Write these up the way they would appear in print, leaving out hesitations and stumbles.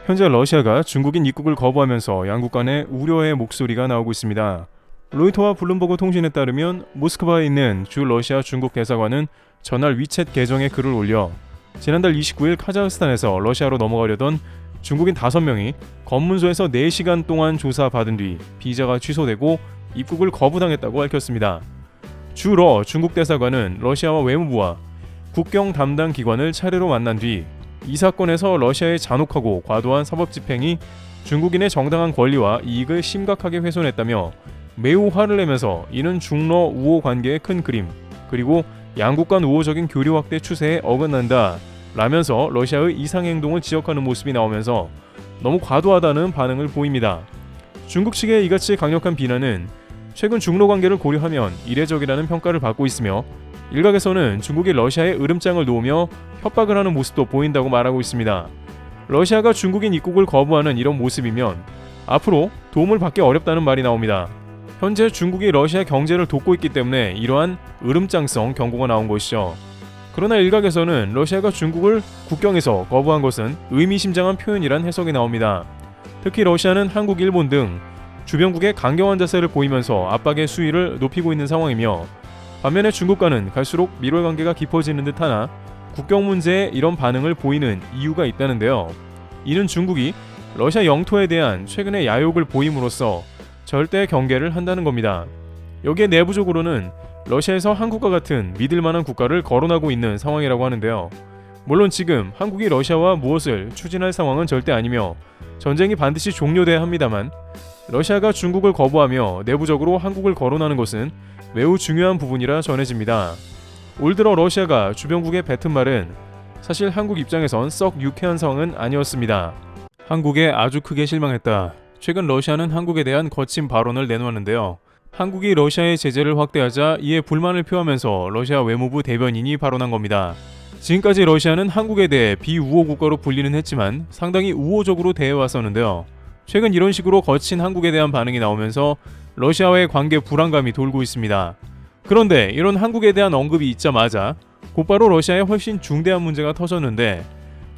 현재 러시아가 중국인 입국을 거부하면서 양국 간의 우려의 목소리가 나오고 있습니다. 로이터와 블룸버그 통신에 따르면 모스크바에 있는 주 러시아 중국 대사관은 전날 위챗 계정에 글을 올려 지난달 29일 카자흐스탄에서 러시아로 넘어가려던 중국인 5명이 검문소에서 4시간 동안 조사받은 뒤 비자가 취소되고 입국을 거부당했다고 밝혔습니다. 주러 중국 대사관은 러시아와 외무부와 국경 담당 기관을 차례로 만난 뒤 이 사건에서 러시아의 잔혹하고 과도한 사법 집행이 중국인의 정당한 권리와 이익을 심각하게 훼손했다며 매우 화를 내면서 이는 중러 우호 관계의 큰 그림 그리고 양국 간 우호적인 교류 확대 추세에 어긋난다 라면서 러시아의 이상의 행동을 지적하는 모습이 나오면서 너무 과도하다는 반응을 보입니다. 중국 측의 이같이 강력한 비난은 최근 중러 관계를 고려하면 이례적이라는 평가를 받고 있으며 일각에서는 중국이 러시아에 으름장을 놓으며 협박을 하는 모습도 보인다고 말하고 있습니다. 러시아가 중국인 입국을 거부하는 이런 모습이면 앞으로 도움을 받기 어렵다는 말이 나옵니다. 현재 중국이 러시아 경제를 돕고 있기 때문에 이러한 으름장성 경고가 나온 것이죠. 그러나 일각에서는 러시아가 중국을 국경에서 거부한 것은 의미심장한 표현이란 해석이 나옵니다. 특히 러시아는 한국, 일본 등 주변국에 강경한 자세를 보이면서 압박의 수위를 높이고 있는 상황이며 반면에 중국과는 갈수록 밀월 관계가 깊어지는 듯하나 국경 문제에 이런 반응을 보이는 이유가 있다는데요. 이는 중국이 러시아 영토에 대한 최근의 야욕을 보임으로써 절대 경계를 한다는 겁니다. 여기에 내부적으로는 러시아에서 한국과 같은 믿을만한 국가를 거론하고 있는 상황이라고 하는데요. 물론 지금 한국이 러시아와 무엇을 추진할 상황은 절대 아니며 전쟁이 반드시 종료돼야 합니다만 러시아가 중국을 거부하며 내부적으로 한국을 거론하는 것은 매우 중요한 부분이라 전해집니다. 올 들어 러시아가 주변국에 뱉은 말은 사실 한국 입장에선 썩 유쾌한 상황은 아니었습니다. 한국에 아주 크게 실망했다. 최근 러시아는 한국에 대한 거친 발언을 내놓았는데요. 한국이 러시아의 제재를 확대하자 이에 불만을 표하면서 러시아 외무부 대변인이 발언한 겁니다. 지금까지 러시아는 한국에 대해 비우호 국가로 불리는 했지만 상당히 우호적으로 대해왔었는데요. 최근 이런 식으로 거친 한국에 대한 반응이 나오면서 러시아와의 관계 불안감이 돌고 있습니다. 그런데 이런 한국에 대한 언급이 있자마자 곧바로 러시아에 훨씬 중대한 문제가 터졌는데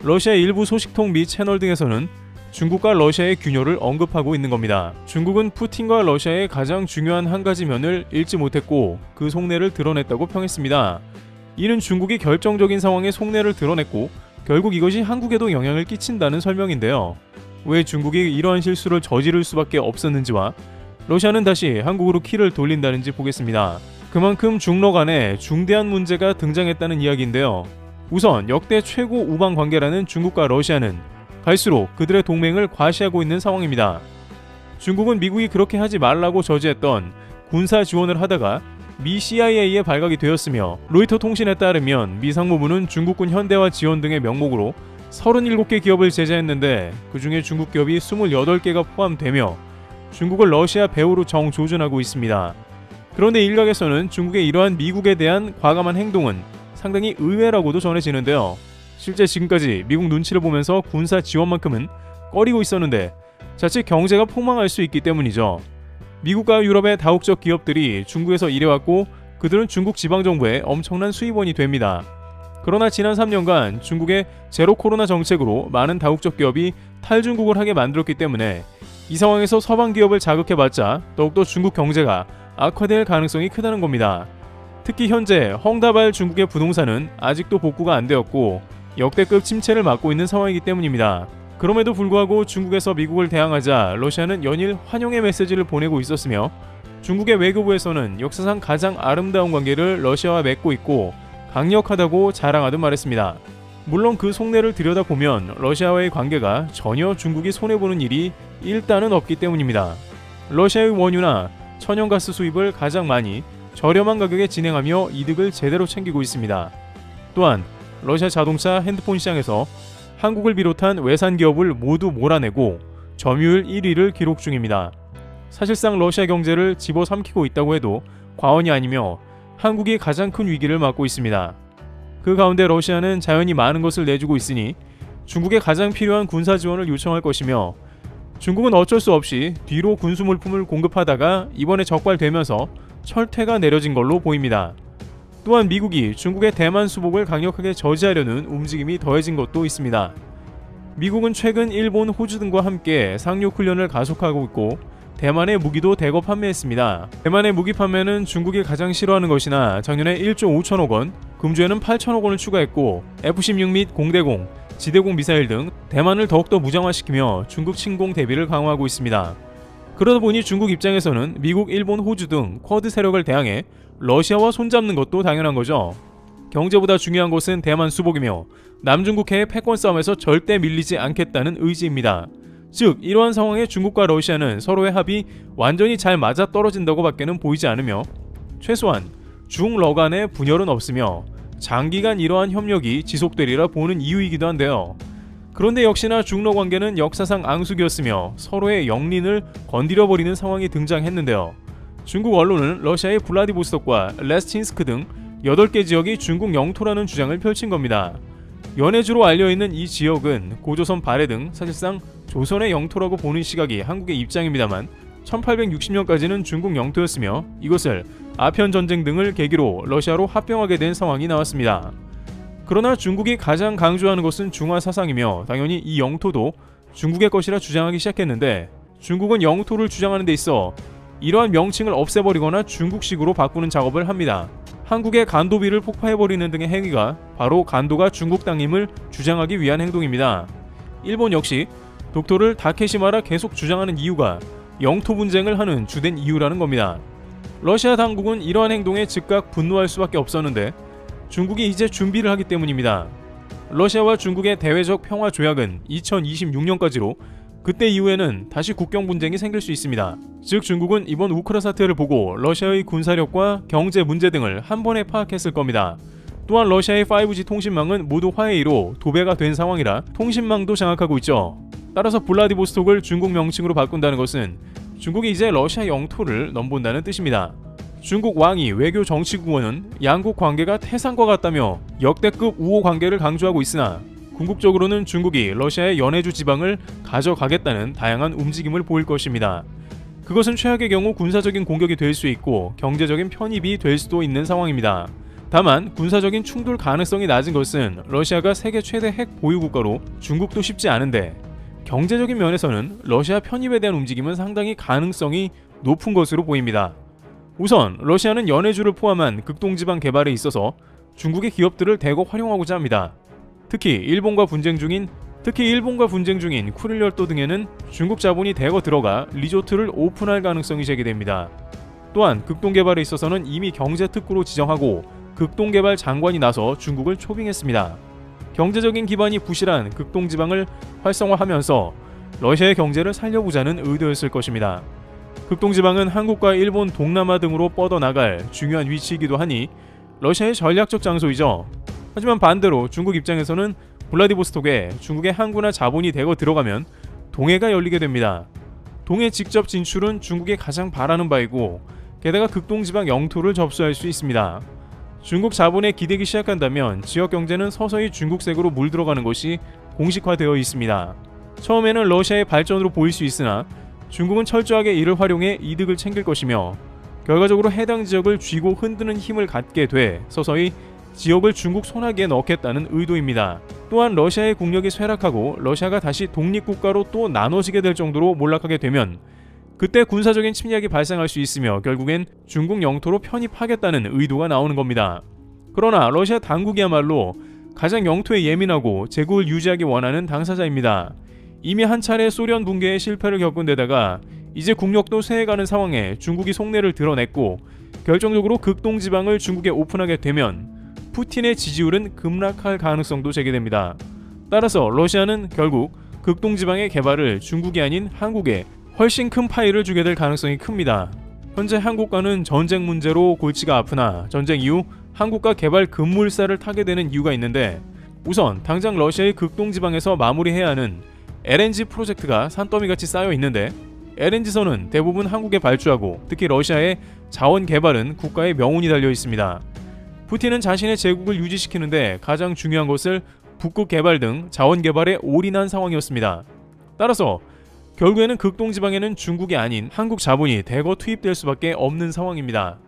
러시아 일부 소식통 및 채널 등에서는 중국과 러시아의 균열을 언급하고 있는 겁니다. 중국은 푸틴과 러시아의 가장 중요한 한 가지 면을 읽지 못했고 그 속내를 드러냈다고 평했습니다. 이는 중국이 결정적인 상황에 속내를 드러냈고 결국 이것이 한국에도 영향을 끼친다는 설명인데요. 왜 중국이 이러한 실수를 저지를 수밖에 없었는지와 러시아는 다시 한국으로 키를 돌린다는지 보겠습니다. 그만큼 중러 간에 중대한 문제가 등장했다는 이야기인데요. 우선 역대 최고 우방 관계라는 중국과 러시아는 갈수록 그들의 동맹을 과시하고 있는 상황입니다. 중국은 미국이 그렇게 하지 말라고 저지했던 군사 지원을 하다가 미 CIA에 발각이 되었으며 로이터 통신에 따르면 미 상무부는 중국군 현대화 지원 등의 명목으로 37개 기업을 제재했는데 그 중에 중국 기업이 28개가 포함되며 중국을 러시아 배후로 정조준하고 있습니다. 그런데 일각에서는 중국의 이러한 미국에 대한 과감한 행동은 상당히 의외라고도 전해지는데요. 실제 지금까지 미국 눈치를 보면서 군사 지원만큼은 꺼리고 있었는데 자칫 경제가 폭망할 수 있기 때문이죠. 미국과 유럽의 다국적 기업들이 중국에서 일해왔고 그들은 중국 지방정부의 엄청난 수입원이 됩니다. 그러나 지난 3년간 중국의 제로 코로나 정책으로 많은 다국적 기업이 탈중국을 하게 만들었기 때문에 이 상황에서 서방 기업을 자극해봤자 더욱더 중국 경제가 악화될 가능성이 크다는 겁니다. 특히 현재 헝다발 중국의 부동산은 아직도 복구가 안 되었고 역대급 침체를 맞고 있는 상황이기 때문입니다. 그럼에도 불구하고 중국에서 미국을 대항하자 러시아는 연일 환영의 메시지를 보내고 있었으며 중국의 외교부에서는 역사상 가장 아름다운 관계를 러시아와 맺고 있고 강력하다고 자랑하듯 말했습니다. 물론 그 속내를 들여다보면 러시아와의 관계가 전혀 중국이 손해보는 일이 일단은 없기 때문입니다. 러시아의 원유나 천연가스 수입을 가장 많이 저렴한 가격에 진행하며 이득을 제대로 챙기고 있습니다. 또한 러시아 자동차 핸드폰 시장에서 한국을 비롯한 외산 기업을 모두 몰아내고 점유율 1위를 기록 중입니다. 사실상 러시아 경제를 집어삼키고 있다고 해도 과언이 아니며 한국이 가장 큰 위기를 맞고 있습니다. 그 가운데 러시아는 자연히 많은 것을 내주고 있으니 중국에 가장 필요한 군사 지원을 요청할 것이며 중국은 어쩔 수 없이 뒤로 군수 물품을 공급하다가 이번에 적발되면서 철퇴가 내려진 걸로 보입니다. 또한 미국이 중국의 대만 수복을 강력하게 저지하려는 움직임이 더해진 것도 있습니다. 미국은 최근 일본, 호주 등과 함께 상륙 훈련을 가속하고 있고 대만의 무기도 대거 판매했습니다. 대만의 무기 판매는 중국이 가장 싫어하는 것이나 작년에 1조 5천억 원, 금주에는 8천억 원을 추가했고 F-16 및 공대공, 지대공 미사일 등 대만을 더욱더 무장화시키며 중국 침공 대비를 강화하고 있습니다. 그러다 보니 중국 입장에서는 미국, 일본, 호주 등 쿼드 세력을 대항해 러시아와 손잡는 것도 당연한 거죠. 경제보다 중요한 것은 대만 수복이며 남중국해의 패권 싸움에서 절대 밀리지 않겠다는 의지입니다. 즉 이러한 상황에 중국과 러시아는 서로의 합이 완전히 잘 맞아떨어진다고 밖에는 보이지 않으며 최소한 중러 간의 분열은 없으며 장기간 이러한 협력이 지속되리라 보는 이유이기도 한데요. 그런데 역시나 중러 관계는 역사상 앙숙이었으며 서로의 영린을 건드려버리는 상황이 등장했는데요. 중국 언론은 러시아의 블라디보스톡과 레스친스크 등 8개 지역이 중국 영토라는 주장을 펼친 겁니다. 연해주로 알려있는 이 지역은 고조선 발해 등 사실상 조선의 영토라고 보는 시각이 한국의 입장입니다만 1860년까지는 중국 영토였으며 이것을 아편전쟁 등을 계기로 러시아로 합병하게 된 상황이 나왔습니다. 그러나 중국이 가장 강조하는 것은 중화 사상이며 당연히 이 영토도 중국의 것이라 주장하기 시작했는데 중국은 영토를 주장하는 데 있어 이러한 명칭을 없애버리거나 중국식으로 바꾸는 작업을 합니다. 한국의 간도비를 폭파해버리는 등의 행위가 바로 간도가 중국 땅임을 주장하기 위한 행동입니다. 일본 역시 독도를 다케시마라 계속 주장하는 이유가 영토 분쟁을 하는 주된 이유라는 겁니다. 러시아 당국은 이러한 행동에 즉각 분노할 수밖에 없었는데 중국이 이제 준비를 하기 때문입니다. 러시아와 중국의 대외적 평화 조약은 2026년까지로 그때 이후에는 다시 국경 분쟁이 생길 수 있습니다. 즉 중국은 이번 우크라 사태를 보고 러시아의 군사력과 경제 문제 등을 한 번에 파악했을 겁니다. 또한 러시아의 5G 통신망은 모두 화웨이로 도배가 된 상황이라 통신망도 장악하고 있죠. 따라서 블라디보스톡을 중국 명칭으로 바꾼다는 것은 중국이 이제 러시아 영토를 넘본다는 뜻입니다. 중국 왕이 외교 정치국원은 양국 관계가 태산과 같다며 역대급 우호 관계를 강조하고 있으나 궁극적으로는 중국이 러시아의 연해주 지방을 가져가겠다는 다양한 움직임을 보일 것입니다. 그것은 최악의 경우 군사적인 공격이 될 수 있고 경제적인 편입이 될 수도 있는 상황입니다. 다만 군사적인 충돌 가능성이 낮은 것은 러시아가 세계 최대 핵 보유국가로 중국도 쉽지 않은데 경제적인 면에서는 러시아 편입에 대한 움직임은 상당히 가능성이 높은 것으로 보입니다. 우선 러시아는 연해주를 포함한 극동지방 개발에 있어서 중국의 기업들을 대거 활용하고자 합니다. 특히 일본과 분쟁 중인 쿠릴열도 등에는 중국 자본이 대거 들어가 리조트를 오픈할 가능성이 제기됩니다. 또한 극동개발에 있어서는 이미 경제특구로 지정하고 극동개발 장관이 나서 중국을 초빙했습니다. 경제적인 기반이 부실한 극동지방을 활성화하면서 러시아의 경제를 살려보자는 의도였을 것입니다. 극동지방은 한국과 일본, 동남아 등으로 뻗어나갈 중요한 위치이기도 하니 러시아의 전략적 장소이죠. 하지만 반대로 중국 입장에서는 블라디보스톡에 중국의 항구나 자본이 대거 들어가면 동해가 열리게 됩니다. 동해 직접 진출은 중국이 가장 바라는 바이고 게다가 극동지방 영토를 접수할 수 있습니다. 중국 자본에 기대기 시작한다면 지역 경제는 서서히 중국색으로 물들어가는 것이 공식화되어 있습니다. 처음에는 러시아의 발전으로 보일 수 있으나 중국은 철저하게 이를 활용해 이득을 챙길 것이며 결과적으로 해당 지역을 쥐고 흔드는 힘을 갖게 돼 서서히 지역을 중국 손아귀에 넣겠다는 의도입니다. 또한 러시아의 국력이 쇠락하고 러시아가 다시 독립국가로 또 나눠지게 될 정도로 몰락하게 되면 그때 군사적인 침략이 발생할 수 있으며 결국엔 중국 영토로 편입하겠다는 의도가 나오는 겁니다. 그러나 러시아 당국이야말로 가장 영토에 예민하고 제국을 유지하기 원하는 당사자입니다. 이미 한 차례 소련 붕괴의 실패를 겪은 데다가 이제 국력도 쇠해가는 상황에 중국이 속내를 드러냈고 결정적으로 극동지방을 중국에 오픈하게 되면 푸틴의 지지율은 급락할 가능성도 제기됩니다. 따라서 러시아는 결국 극동지방의 개발을 중국이 아닌 한국에 훨씬 큰 파일을 주게 될 가능성이 큽니다. 현재 한국과는 전쟁 문제로 골치가 아프나 전쟁 이후 한국과 개발 급물살을 타게 되는 이유가 있는데 우선 당장 러시아의 극동지방에서 마무리해야 하는 LNG 프로젝트가 산더미같이 쌓여 있는데 LNG선은 대부분 한국에 발주하고 특히 러시아의 자원 개발은 국가의 명운이 달려 있습니다. 푸틴은 자신의 제국을 유지시키는데 가장 중요한 것을 북극 개발 등 자원 개발에 올인한 상황이었습니다. 따라서 결국에는 극동지방에는 중국이 아닌 한국 자본이 대거 투입될 수밖에 없는 상황입니다.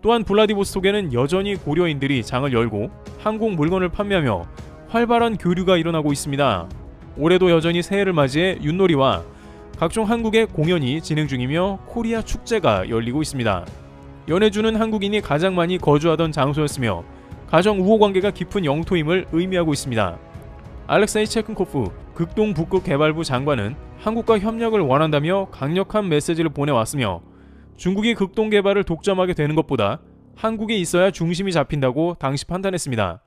또한 블라디보스톡에는 여전히 고려인들이 장을 열고 항공 물건을 판매하며 활발한 교류가 일어나고 있습니다. 올해도 여전히 새해를 맞이해 윷놀이와 각종 한국의 공연이 진행 중이며 코리아 축제가 열리고 있습니다. 연해주는 한국인이 가장 많이 거주하던 장소였으며 가정 우호 관계가 깊은 영토임을 의미하고 있습니다. 알렉세이 체크코프 극동 북극 개발부 장관은 한국과 협력을 원한다며 강력한 메시지를 보내왔으며 중국이 극동 개발을 독점하게 되는 것보다 한국에 있어야 중심이 잡힌다고 당시 판단했습니다.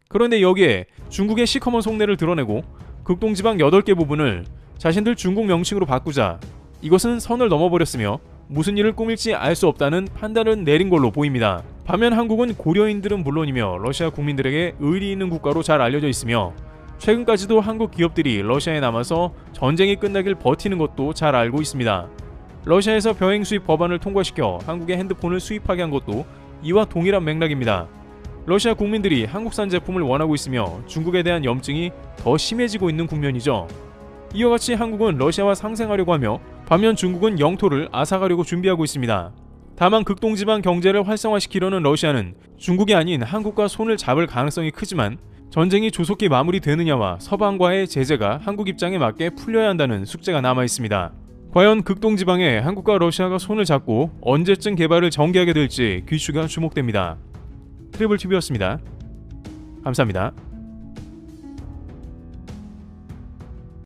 그런데 여기에 중국의 시커먼 속내를 드러내고 극동지방 8개 부분을 자신들 중국 명칭으로 바꾸자 이것은 선을 넘어버렸으며 무슨 일을 꾸밀지 알 수 없다는 판단을 내린 걸로 보입니다. 반면 한국은 고려인들은 물론이며 러시아 국민들에게 의리 있는 국가로 잘 알려져 있으며 최근까지도 한국 기업들이 러시아에 남아서 전쟁이 끝나길 버티는 것도 잘 알고 있습니다. 러시아에서 병행 수입 법안을 통과시켜 한국의 핸드폰을 수입하게 한 것도 이와 동일한 맥락입니다. 러시아 국민들이 한국산 제품을 원하고 있으며 중국에 대한 염증이 더 심해지고 있는 국면이죠. 이와 같이 한국은 러시아와 상생하려고 하며 반면 중국은 영토를 앗아가려고 준비하고 있습니다. 다만 극동지방 경제를 활성화시키려는 러시아는 중국이 아닌 한국과 손을 잡을 가능성이 크지만 전쟁이 조속히 마무리되느냐와 서방과의 제재가 한국 입장에 맞게 풀려야 한다는 숙제가 남아있습니다. 과연 극동지방에 한국과 러시아가 손을 잡고 언제쯤 개발을 전개하게 될지 귀추가 주목됩니다. 트리블TV였습니다. 감사합니다.